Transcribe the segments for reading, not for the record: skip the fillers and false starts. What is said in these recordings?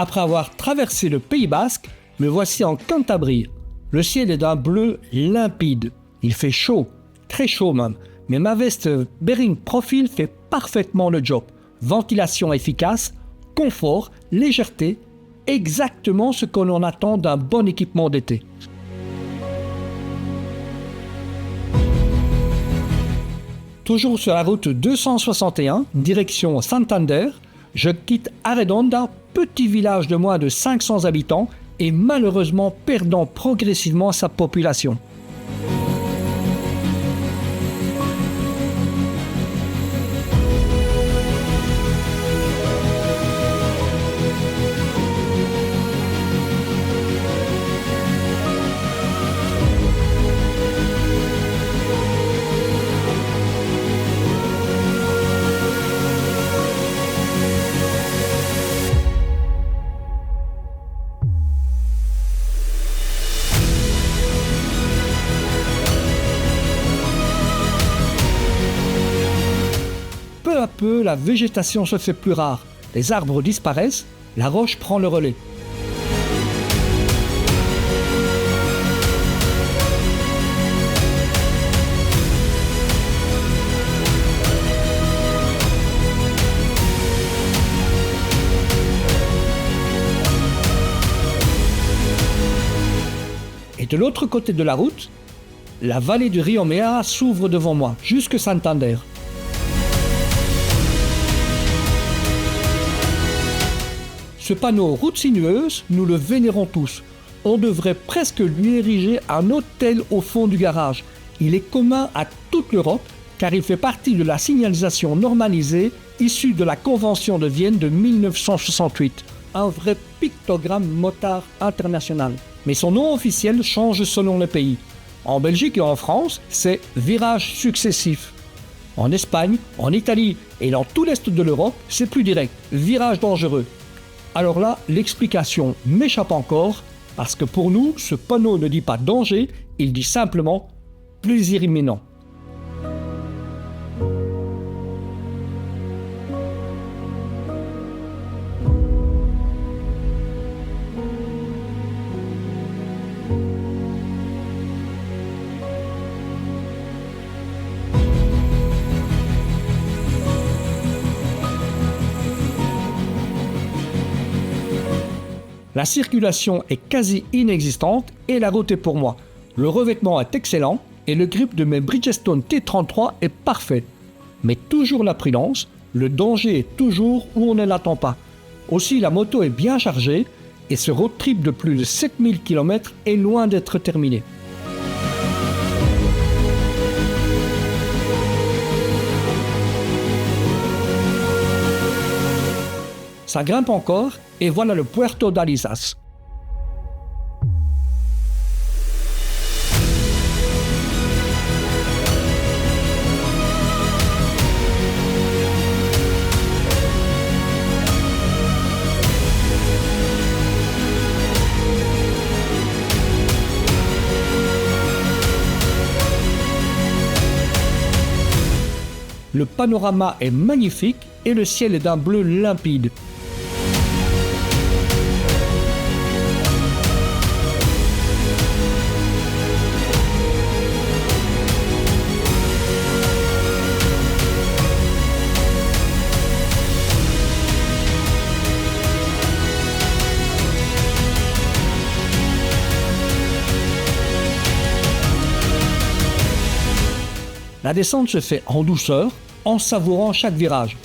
Après avoir traversé le Pays Basque, me voici en Cantabrie. Le ciel est d'un bleu limpide. Il fait chaud, très chaud même, mais ma veste Bering Profil fait parfaitement le job. Ventilation efficace, confort, légèreté, exactement ce que l'on attend d'un bon équipement d'été. Toujours sur la route 261, direction Santander, je quitte Arredonda, petit village de moins de 500 habitants et malheureusement perdant progressivement sa population. Peu à peu, la végétation se fait plus rare, les arbres disparaissent, la roche prend le relais. Et de l'autre côté de la route, la vallée du Rio Mea s'ouvre devant moi, jusque Santander. Ce panneau route sinueuse, nous le vénérons tous. On devrait presque lui ériger un hôtel au fond du garage. Il est commun à toute l'Europe car il fait partie de la signalisation normalisée issue de la Convention de Vienne de 1968. Un vrai pictogramme motard international. Mais son nom officiel change selon les pays. En Belgique et en France, c'est virage successif. En Espagne, en Italie et dans tout l'est de l'Europe, c'est plus direct, virage dangereux. Alors là, l'explication m'échappe encore, parce que pour nous, ce panneau ne dit pas danger, il dit simplement plaisir imminent. La circulation est quasi inexistante et la route est pour moi. Le revêtement est excellent et le grip de mes Bridgestone T33 est parfait. Mais toujours la prudence, le danger est toujours où on ne l'attend pas. Aussi la moto est bien chargée et ce road trip de plus de 7000 km est loin d'être terminé. Ça grimpe encore et voilà le Puerto d'Alizas. Le panorama est magnifique et le ciel est d'un bleu limpide. La descente se fait en douceur, en savourant chaque virage.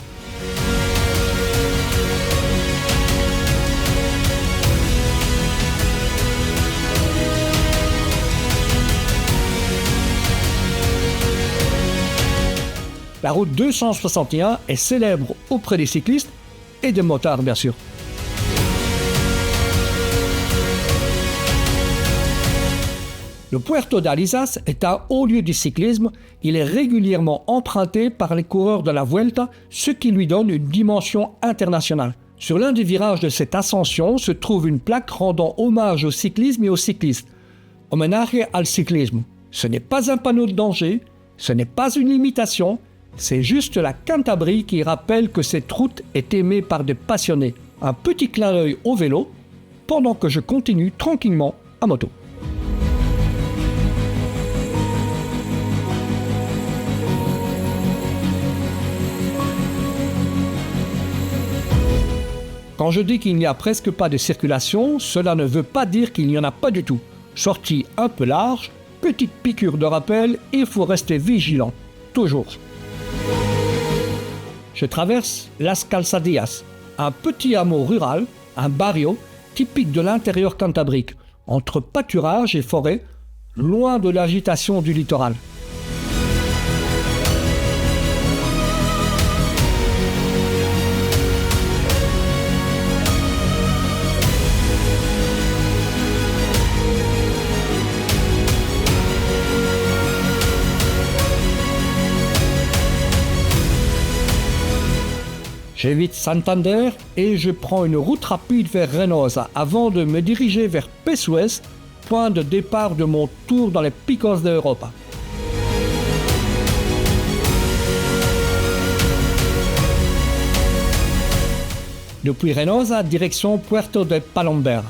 La route 261 est célèbre auprès des cyclistes et des motards bien sûr. Le Puerto d'Alizas est un haut lieu du cyclisme, il est régulièrement emprunté par les coureurs de la Vuelta, ce qui lui donne une dimension internationale. Sur l'un des virages de cette ascension se trouve une plaque rendant hommage au cyclisme et aux cyclistes. Homenage al ciclismo. Ce n'est pas un panneau de danger, ce n'est pas une limitation, c'est juste la Cantabrie qui rappelle que cette route est aimée par des passionnés. un petit clin d'œil au vélo pendant que je continue tranquillement à moto. Quand je dis qu'il n'y a presque pas de circulation, cela ne veut pas dire qu'il n'y en a pas du tout. Sortie un peu large, petite piqûre de rappel, il faut rester vigilant, toujours. Je traverse Las Calzadillas, un petit hameau rural, un barrio typique de l'intérieur cantabrique, entre pâturage et forêt, loin de l'agitation du littoral. J'évite Santander et je prends une route rapide vers Reynosa avant de me diriger vers Pessuez, point de départ de mon tour dans les Picos de Europa. Depuis Reynosa, direction Puerto de Palomber.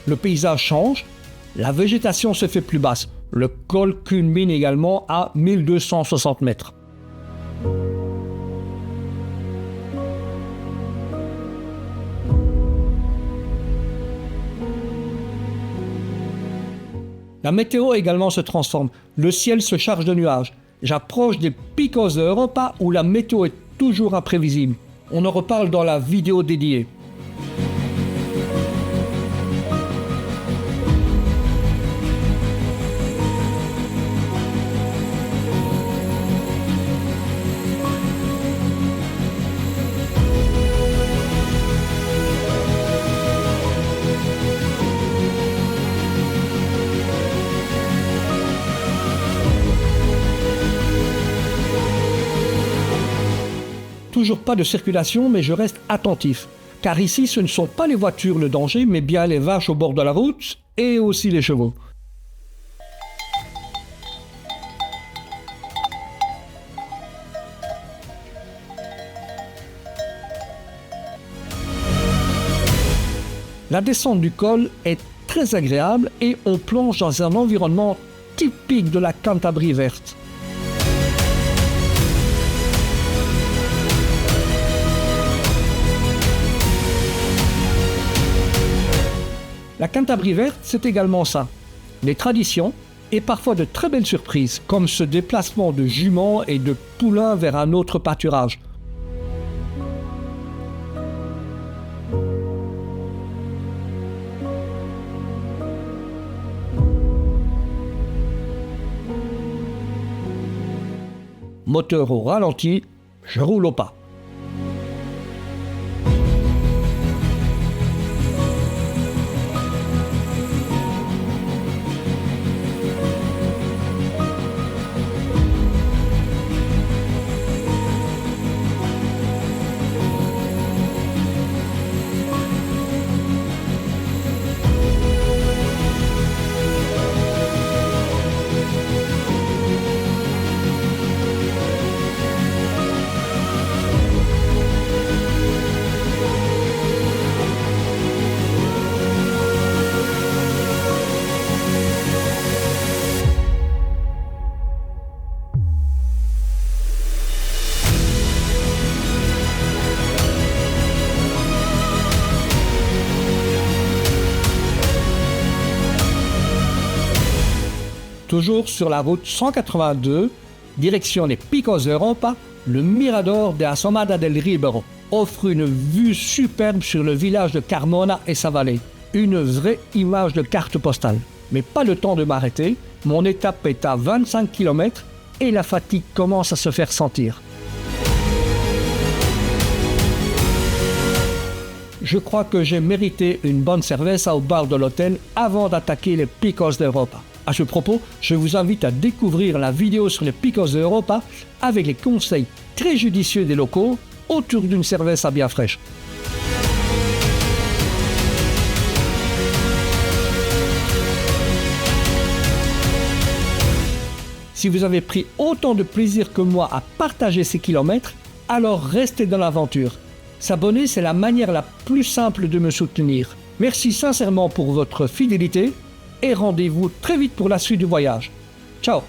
Le paysage change, la végétation se fait plus basse. Le col culmine également à 1260 mètres. La météo également se transforme. Le ciel se charge de nuages. J'approche des Picos de Europa où la météo est toujours imprévisible. On en reparle dans la vidéo dédiée. Toujours pas de circulation, mais je reste attentif. Car ici, ce ne sont pas les voitures le danger, mais bien les vaches au bord de la route et aussi les chevaux. La descente du col est très agréable et on plonge dans un environnement typique de la Cantabrie verte. La Cantabrie verte, c'est également ça. Des traditions et parfois de très belles surprises, comme ce déplacement de juments et de poulains vers un autre pâturage. Moteur au ralenti, je roule au pas. Toujours sur la route 182, direction les Picos de Europa, le Mirador de Asomada del Ribero offre une vue superbe sur le village de Carmona et sa vallée. Une vraie image de carte postale. Mais pas le temps de m'arrêter, mon étape est à 25 km et la fatigue commence à se faire sentir. Je crois que j'ai mérité une bonne cerveza au bar de l'hôtel avant d'attaquer les Picos de Europa. À ce propos, je vous invite à découvrir la vidéo sur les Picos de Europa avec les conseils très judicieux des locaux autour d'une cerveza bien fraîche. Si vous avez pris autant de plaisir que moi à partager ces kilomètres, alors restez dans l'aventure. S'abonner, c'est la manière la plus simple de me soutenir. Merci sincèrement pour votre fidélité et rendez-vous très vite pour la suite du voyage. Ciao!